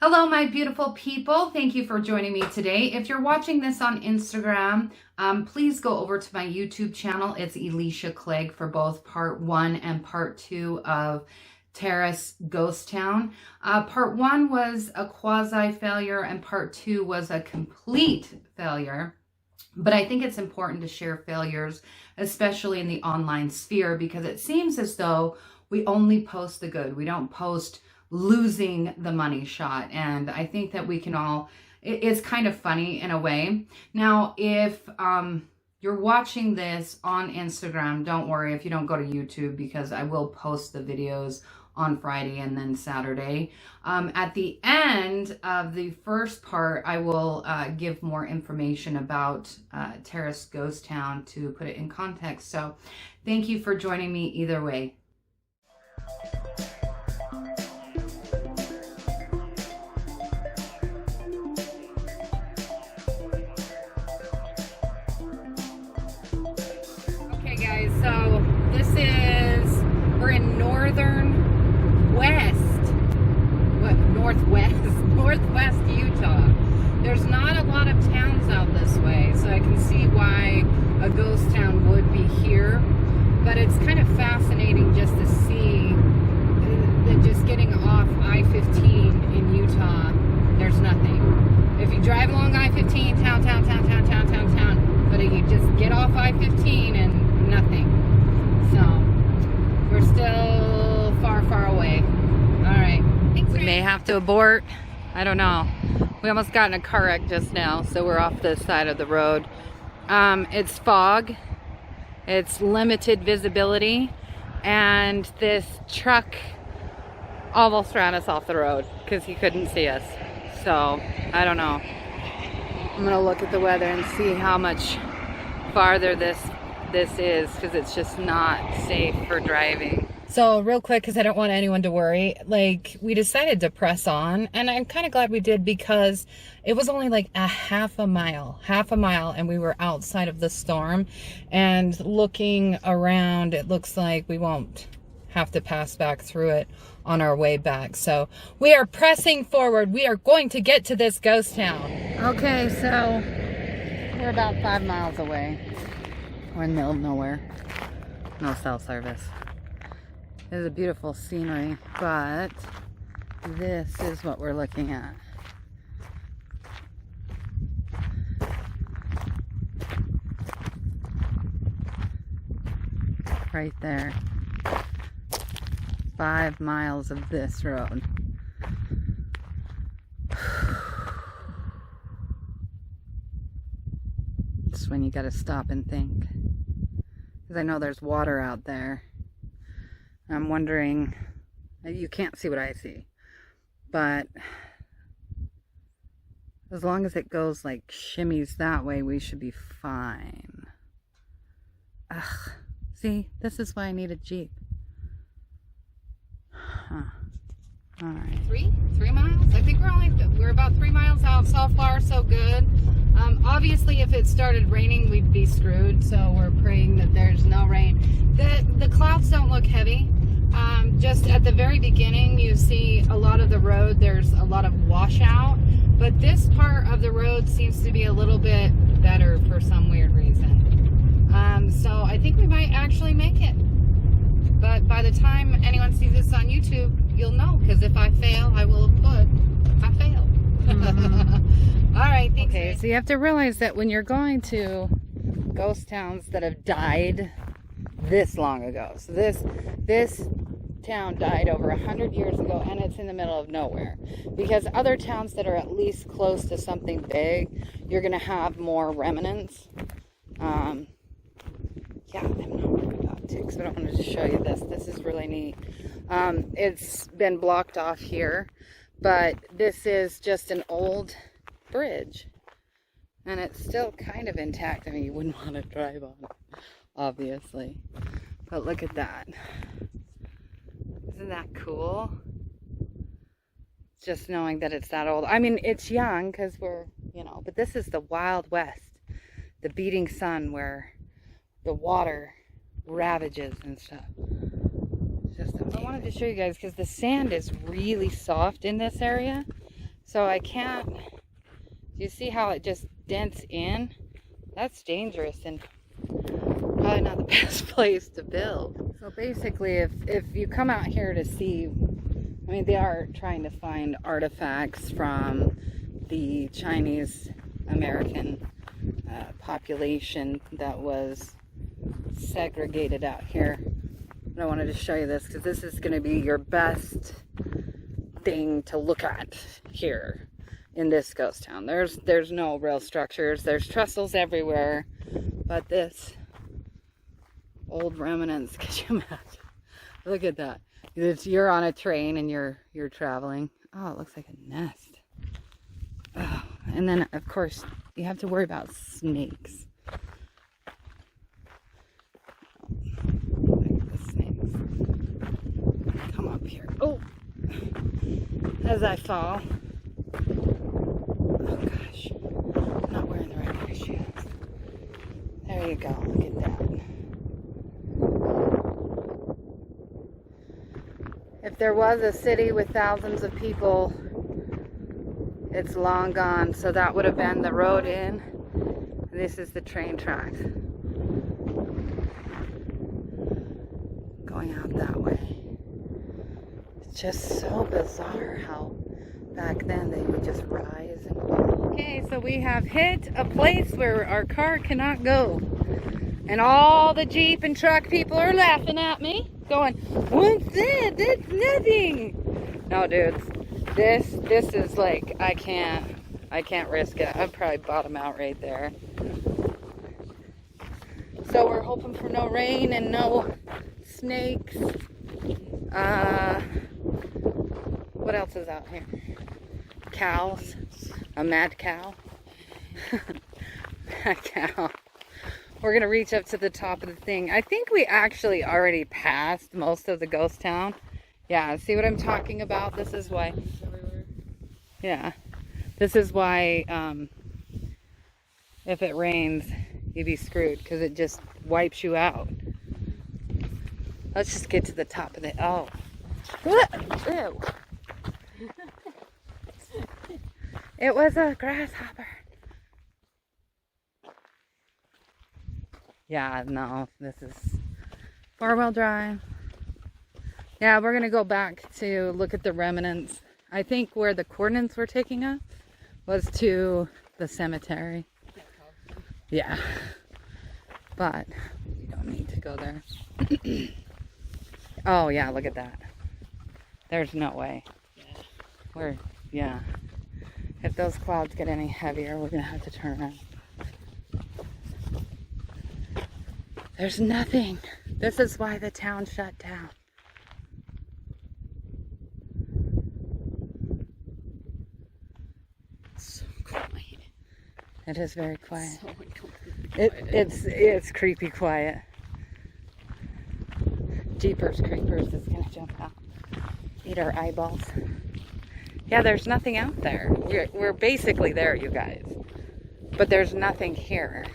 Hello, my beautiful people. Thank you for joining me today. If you're watching this on Instagram, please go over to my YouTube channel. It's Elicia Clegg for both part 1 and part 2 of Terrace Ghost Town. Part 1 was a quasi failure and part 2 was a complete failure. But I think it's important to share failures, especially in the online sphere, because it seems as though we only post the good. We don't post losing the money shot. And I think that we can all, it's kind of funny in a way. Now, if you're watching this on Instagram, don't worry if you don't go to YouTube, because I will post the videos on Friday and then Saturday. At the end of the first part, I will give more information about Terrace Ghost Town to put it in context. So thank you for joining me either way. Okay guys, so we're in northwest Utah. There's not a lot of towns out this way, so I can see why a ghost town would be here. But it's kind of fascinating just to see that just getting off I-15 in Utah, there's nothing. If you drive along I-15, town, but you just get off I-15 and nothing. So we're still far away. All right. We may have to abort. I don't know. We almost got in a car wreck just now, so we're off the side of the road. It's fog. It's limited visibility, and this truck almost ran us off the road because he couldn't see us. So I don't know. I'm gonna look at the weather and see how much farther this is, because it's just not safe for driving. So real quick, because I don't want anyone to worry, like, we decided to press on, and I'm kind of glad we did, because it was only like a half a mile, and we were outside of the storm. And looking around, it looks like we won't have to pass back through it on our way back. So we are pressing forward. We are going to get to this ghost town. Okay, so we're about 5 miles away. We're in the middle of nowhere. No cell service. It is a beautiful scenery, but this is what we're looking at. Right there. 5 miles of this road. It's when you gotta stop and think. Because I know there's water out there. I'm wondering, you can't see what I see, but as long as it goes like shimmies that way, we should be fine. Ugh, see, this is why I need a Jeep. Huh. All right. Three miles? I think we're about 3 miles out. So far, so good. Obviously, if it started raining, we'd be screwed. So we're praying that there's no rain. The clouds don't look heavy. Just at the very beginning, you see a lot of the road. There's a lot of washout, but this part of the road seems to be a little bit better for some weird reason. So I think we might actually make it. But by the time anyone sees this on YouTube, you'll know, because if I fail, I will put, I failed. Mm-hmm. All right, thanks. Okay, so you have to realize that when you're going to ghost towns that have died this long ago, so this town died over 100 years ago, and it's in the middle of nowhere. Because other towns that are at least close to something big, you're going to have more remnants. Yeah, I'm not worried about it too, because I don't want to just show you this. This is really neat. It's been blocked off here, but this is just an old bridge, and it's still kind of intact. I mean, you wouldn't want to drive on it, obviously, but look at that. Isn't that cool? Just knowing that it's that old. I mean, it's young because we're, but this is the Wild West, the beating sun, where the water ravages and stuff. I wanted to show you guys because the sand is really soft in this area. So I can't, do you see how it just dents in? That's dangerous and probably not the best place to build. So basically, if you come out here to see, I mean, they are trying to find artifacts from the Chinese American population that was segregated out here. But I wanted to show you this because this is going to be your best thing to look at here in this ghost town. There's no real structures. There's trestles everywhere, but this old remnants, could you imagine? Look at that. You're on a train and you're traveling. Oh, it looks like a nest. Oh, and then of course you have to worry about snakes. Look at the snakes. Come up here. Oh, as I fall. Oh gosh, I'm not wearing the right pair of shoes. There you go. Look at that. If there was a city with thousands of people, it's long gone. So that would have been the road in. This is the train tracks. Going out that way. It's just so bizarre how back then they would just rise and fall. Okay, so we have hit a place where our car cannot go. And all the Jeep and truck people are laughing at me. Going, what's that? That's nothing. No, dudes, this is like, I can't risk it. I'd probably bottom out right there. So we're hoping for no rain and no snakes. What else is out here? Cows. A mad cow. Mad cow. We're going to reach up to the top of the thing. I think we actually already passed most of the ghost town. Yeah, see what I'm talking about? This is why. Yeah. This is why if it rains, you'd be screwed because it just wipes you out. Let's just get to the top of the... Oh. Ew. It was a grasshopper. Yeah, no, this is 4-wheel drive. Yeah, we're going to go back to look at the remnants. I think where the coordinates were taking us was to the cemetery. Yeah. But we don't need to go there. Oh, yeah, look at that. There's no way. Yeah. If those clouds get any heavier, we're going to have to turn around. There's nothing. This is why the town shut down. So quiet. It is very quiet. So it's creepy quiet. Jeepers creepers is gonna jump out, eat our eyeballs. Yeah, there's nothing out there. We're basically there, you guys. But there's nothing here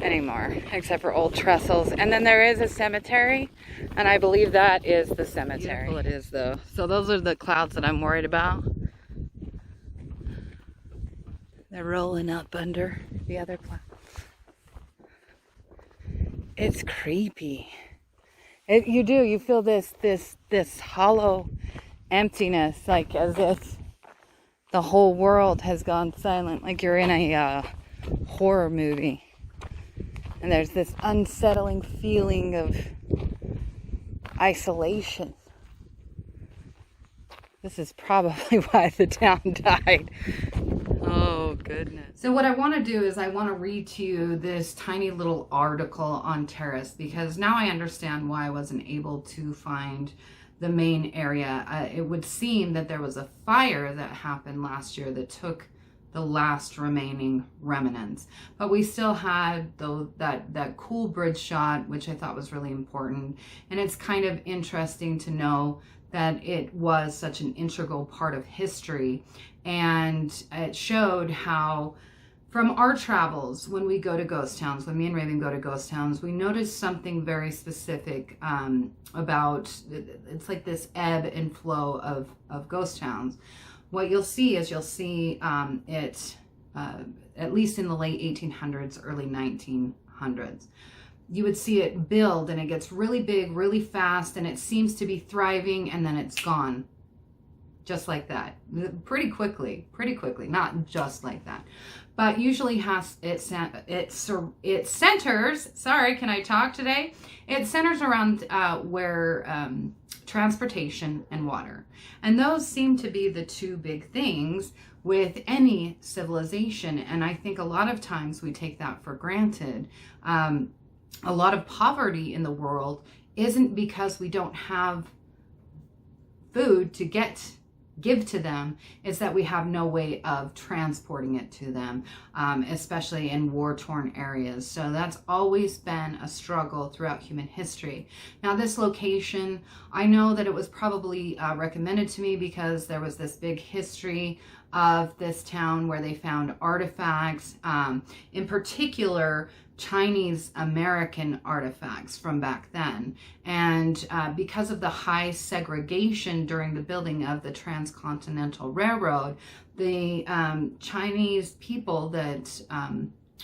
anymore except for old trestles, and then there is a cemetery, and I believe that is the cemetery. Beautiful it is, though. So those are the clouds that I'm worried about. They're rolling up under the other clouds. It's creepy. You feel this hollow emptiness, like as if the whole world has gone silent, like you're in a horror movie. And there's this unsettling feeling of isolation. This is probably why the town died. Oh, goodness. So what I want to do is I want to read to you this tiny little article on Terrace, because now I understand why I wasn't able to find the main area. It would seem that there was a fire that happened last year that took the last remaining remnants, but we still had that cool bridge shot, which I thought was really important. And it's kind of interesting to know that it was such an integral part of history, and it showed how from our travels, when we go to ghost towns, when me and Raven go to ghost towns, we notice something very specific about, it's like this ebb and flow of ghost towns. what you'll see is it, at least in the late 1800s, early 1900s, you would see it build, and it gets really big, really fast, and it seems to be thriving, and then it's gone. Just like that. Pretty quickly, not just like that. But usually it centers, sorry, can I talk today? It centers around where transportation and water. And those seem to be the two big things with any civilization. And I think a lot of times we take that for granted. A lot of poverty in the world isn't because we don't have food to give to them, is that we have no way of transporting it to them, especially in war-torn areas. So that's always been a struggle throughout human history. Now, this location, I know that it was probably recommended to me because there was this big history of this town where they found artifacts, in particular Chinese American artifacts from back then. And because of the high segregation during the building of the Transcontinental Railroad, the Chinese people that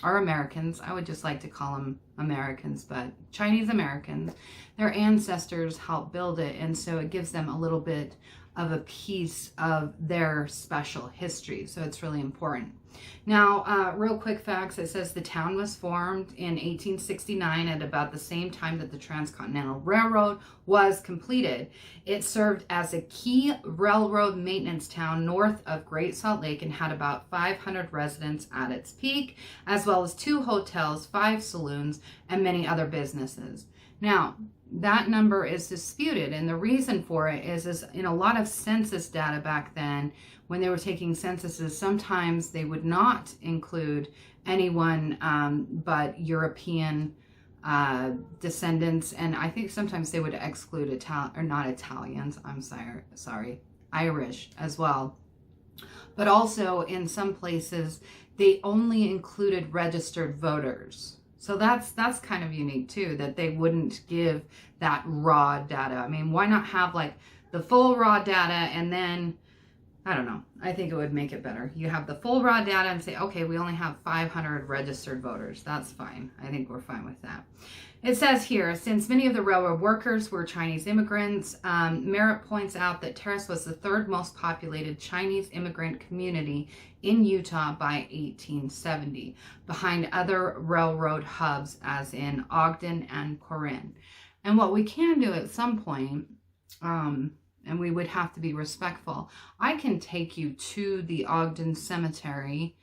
are Americans, I would just like to call them Americans, but Chinese Americans, their ancestors helped build it, and so it gives them a little bit of a piece of their special history. So it's really important. Now, real quick facts. It says the town was formed in 1869 at about the same time that the Transcontinental Railroad was completed. It served as a key railroad maintenance town north of Great Salt Lake and had about 500 residents at its peak, as well as 2 hotels, 5 saloons, and many other businesses. Now, that number is disputed, and the reason for it is in a lot of census data back then, when they were taking censuses, sometimes they would not include anyone but European descendants, and I think sometimes they would exclude Italians, I'm sorry, Irish as well. But also in some places, they only included registered voters. So that's kind of unique too, that they wouldn't give that raw data. I mean, why not have like the full raw data and then, I don't know, I think it would make it better. You have the full raw data and say, okay, we only have 500 registered voters. That's fine. I think we're fine with that. It says here, since many of the railroad workers were Chinese immigrants, Merritt points out that Terrace was the 3rd most populated Chinese immigrant community in Utah by 1870, behind other railroad hubs as in Ogden and Corinne. And what we can do at some point, and we would have to be respectful, I can take you to the Ogden Cemetery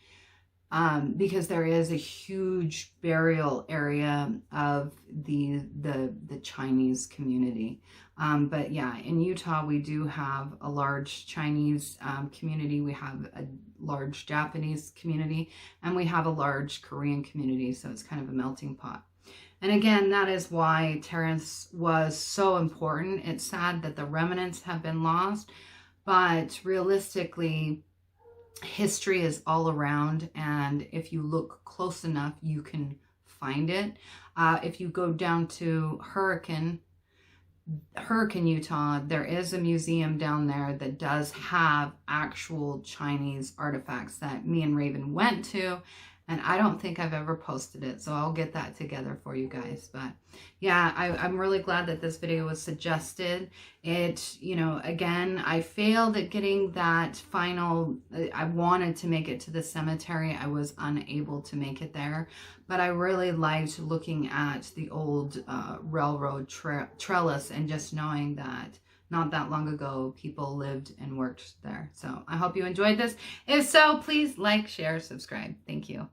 because there is a huge burial area of the Chinese community. But yeah, in Utah, we do have a large Chinese community. We have a large Japanese community, and we have a large Korean community. So it's kind of a melting pot. And again, that is why Terrace was so important. It's sad that the remnants have been lost, but realistically, history is all around, and if you look close enough, you can find it. If you go down to Hurricane, Utah, there is a museum down there that does have actual Chinese artifacts that me and Raven went to, and I don't think I've ever posted it, so I'll get that together for you guys. But yeah, I'm really glad that this video was suggested. It, you know, again, I failed at getting that final, I wanted to make it to the cemetery. I was unable to make it there, but I really liked looking at the old railroad trellis and just knowing that not that long ago, people lived and worked there. So I hope you enjoyed this. If so, please like, share, subscribe. Thank you.